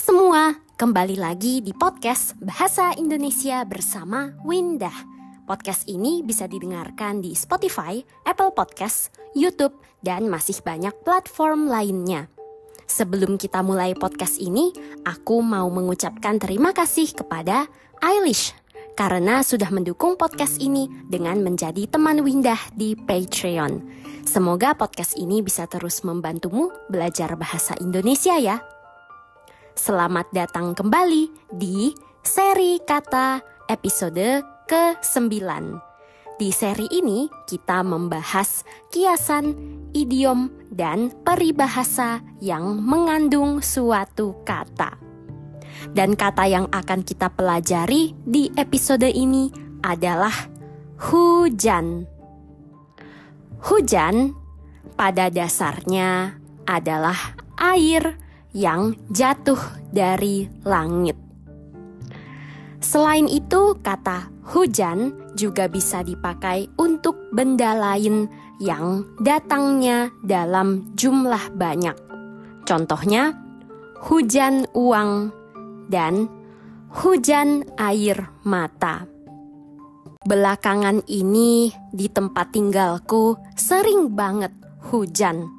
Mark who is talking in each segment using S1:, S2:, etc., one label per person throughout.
S1: semua, kembali lagi di podcast Bahasa Indonesia bersama Windah. Podcast ini bisa didengarkan di Spotify, Apple Podcast, YouTube, dan masih banyak platform lainnya. Sebelum kita mulai podcast ini, aku mau mengucapkan terima kasih kepada Eilish karena sudah mendukung podcast ini dengan menjadi teman Windah di Patreon. Semoga podcast ini bisa terus membantumu belajar bahasa Indonesia ya. Selamat datang kembali di seri kata episode ke-9. Di seri ini kita membahas kiasan, idiom, dan peribahasa yang mengandung suatu kata. Dan kata yang akan kita pelajari di episode ini adalah hujan. Hujan pada dasarnya adalah air yang jatuh dari langit. Selain itu, kata hujan juga bisa dipakai untuk benda lain yang datangnya dalam jumlah banyak. Contohnya, hujan uang dan hujan air mata. Belakangan ini di tempat tinggalku sering banget hujan.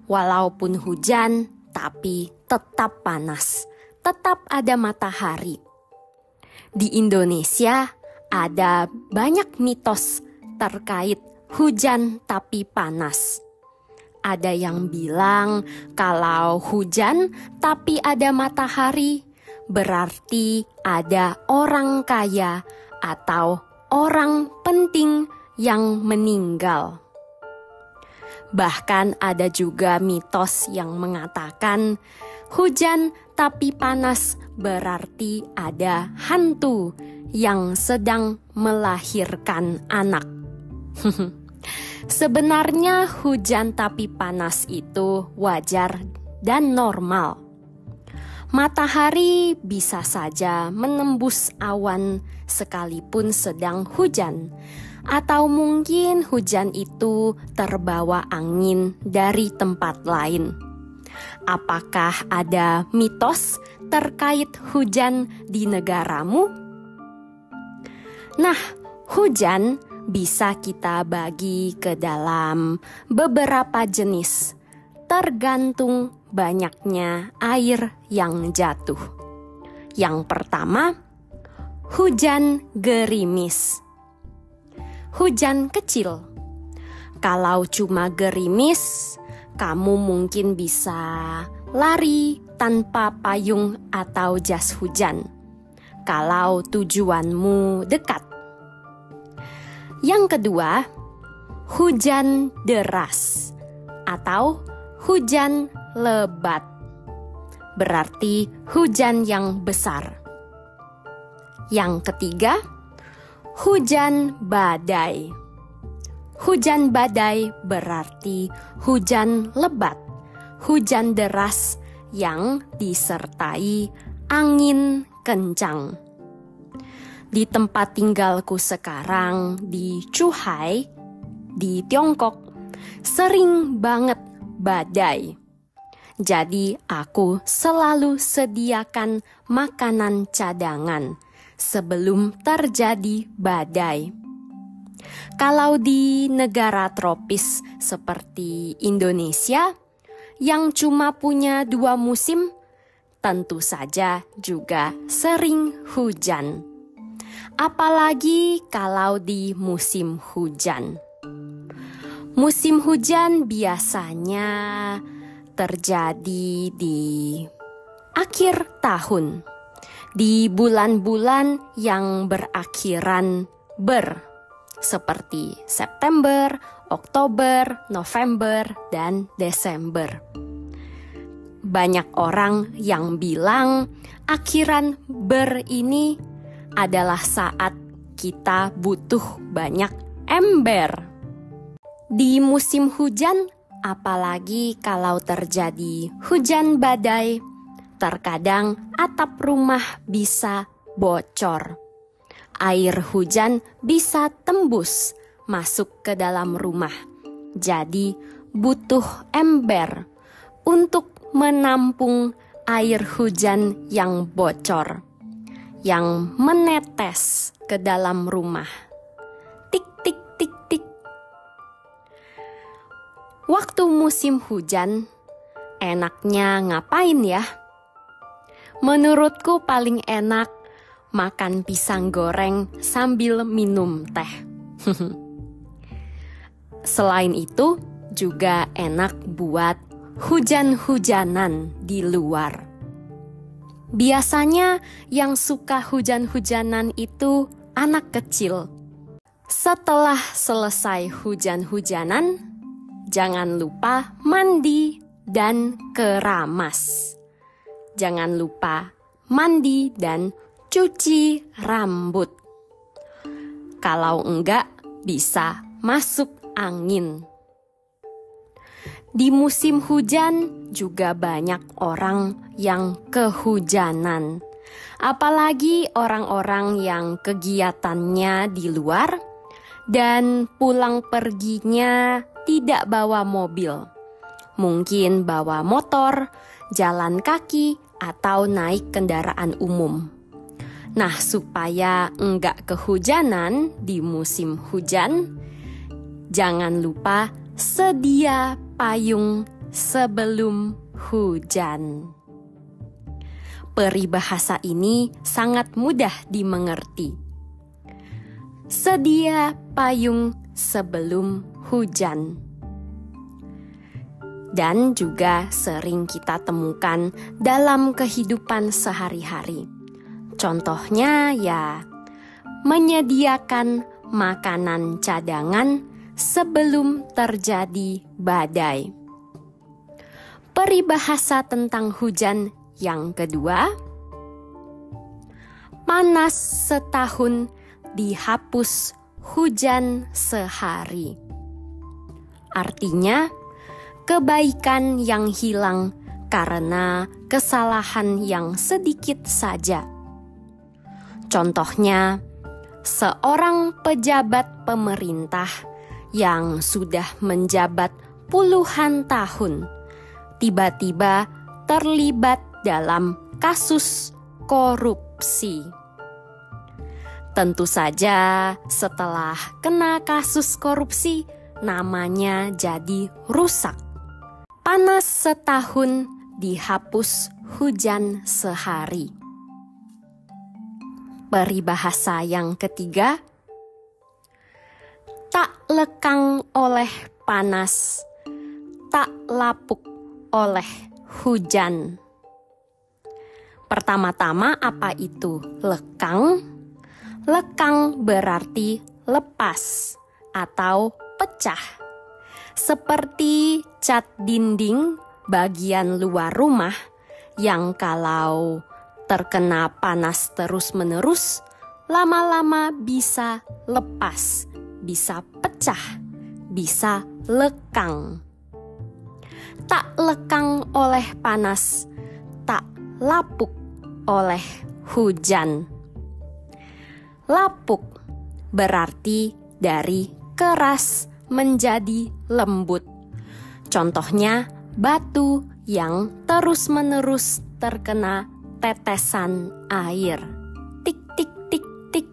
S1: Walaupun hujan, tapi tetap panas, tetap ada matahari. Di Indonesia ada banyak mitos terkait hujan tapi panas. Ada yang bilang kalau hujan tapi ada matahari, berarti ada orang kaya atau orang penting yang meninggal. Bahkan ada juga mitos yang mengatakan hujan tapi panas berarti ada hantu yang sedang melahirkan anak. Sebenarnya hujan tapi panas itu wajar dan normal. Matahari bisa saja menembus awan sekalipun sedang hujan. Atau mungkin hujan itu terbawa angin dari tempat lain. Apakah ada mitos terkait hujan di negaramu? Nah, hujan bisa kita bagi ke dalam beberapa jenis, tergantung banyaknya air yang jatuh. Yang pertama, hujan gerimis. Hujan kecil. Kalau cuma gerimis, kamu mungkin bisa lari tanpa payung atau jas hujan. Kalau tujuanmu dekat. Yang kedua, hujan deras atau hujan lebat. Berarti hujan yang besar. Yang ketiga, hujan badai. Hujan badai berarti hujan lebat, hujan deras yang disertai angin kencang. Di tempat tinggalku sekarang di Zhuhai, di Tiongkok, sering banget badai. Jadi aku selalu sediakan makanan cadangan sebelum terjadi badai. Kalau di negara tropis seperti Indonesia, yang cuma punya 2 musim, tentu saja juga sering hujan. Apalagi kalau di musim hujan. Musim hujan biasanya terjadi di akhir tahun. Di bulan-bulan yang berakhiran ber, seperti September, Oktober, November, dan Desember. Banyak orang yang bilang akhiran ber ini adalah saat kita butuh banyak ember. Di musim hujan, apalagi kalau terjadi hujan badai, terkadang atap rumah bisa bocor. Air hujan bisa tembus masuk ke dalam rumah. Jadi butuh ember untuk menampung air hujan yang bocor, yang menetes ke dalam rumah. Tik, tik, tik, tik. Waktu musim hujan, enaknya ngapain ya? Menurutku paling enak makan pisang goreng sambil minum teh. Selain itu, juga enak buat hujan-hujanan di luar. Biasanya yang suka hujan-hujanan itu anak kecil. Setelah selesai hujan-hujanan, jangan lupa mandi dan keramas. Jangan lupa mandi dan cuci rambut. Kalau enggak, bisa masuk angin. Di musim hujan juga banyak orang yang kehujanan. Apalagi orang-orang yang kegiatannya di luar dan pulang perginya tidak bawa mobil. Mungkin bawa motor, jalan kaki, atau naik kendaraan umum. Nah, supaya enggak kehujanan di musim hujan, jangan lupa sedia payung sebelum hujan. Peribahasa ini sangat mudah dimengerti. Sedia payung sebelum hujan. Dan juga sering kita temukan dalam kehidupan sehari-hari. Contohnya ya, menyediakan makanan cadangan sebelum terjadi badai. Peribahasa tentang hujan yang kedua, panas setahun dihapus hujan sehari. Artinya, kebaikan yang hilang karena kesalahan yang sedikit saja. Contohnya, seorang pejabat pemerintah yang sudah menjabat puluhan tahun, tiba-tiba terlibat dalam kasus korupsi. Tentu saja setelah kena kasus korupsi, namanya jadi rusak. Panas setahun dihapus hujan sehari. Peribahasa yang ketiga, tak lekang oleh panas, tak lapuk oleh hujan. Pertama-tama, apa itu lekang? Lekang berarti lepas atau pecah. Seperti cat dinding bagian luar rumah yang kalau terkena panas terus-menerus, lama-lama bisa lepas, bisa pecah, bisa lekang. Tak lekang oleh panas, tak lapuk oleh hujan. Lapuk berarti dari keras menjadi lembut. Contohnya batu yang terus-menerus terkena tetesan air. Tik, tik, tik, tik.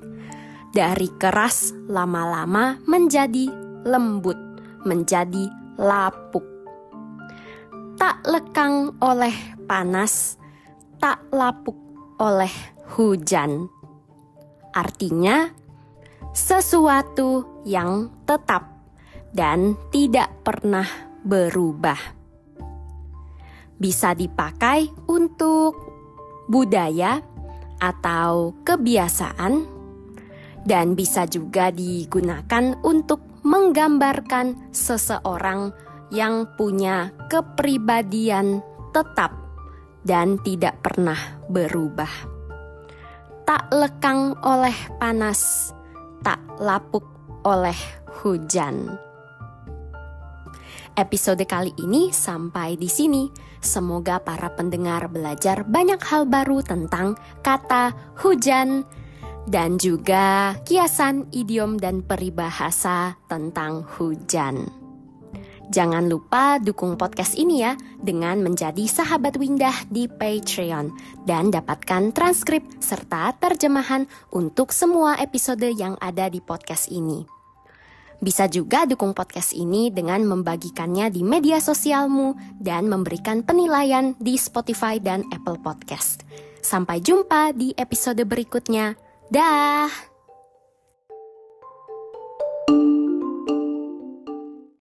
S1: Dari keras lama-lama menjadi lembut, menjadi lapuk. Tak lekang oleh panas, tak lapuk oleh hujan. Artinya, sesuatu yang tetap dan tidak pernah berubah. Bisa dipakai untuk budaya atau kebiasaan, dan bisa juga digunakan untuk menggambarkan seseorang yang punya kepribadian tetap dan tidak pernah berubah. Tak lekang oleh panas, tak lapuk oleh hujan. Episode kali ini sampai di sini. Semoga para pendengar belajar banyak hal baru tentang kata hujan dan juga kiasan idiom dan peribahasa tentang hujan. Jangan lupa dukung podcast ini ya dengan menjadi sahabat Windah di Patreon dan dapatkan transkrip serta terjemahan untuk semua episode yang ada di podcast ini. Bisa juga dukung podcast ini dengan membagikannya di media sosialmu dan memberikan penilaian di Spotify dan Apple Podcast. Sampai jumpa di episode berikutnya. Dah!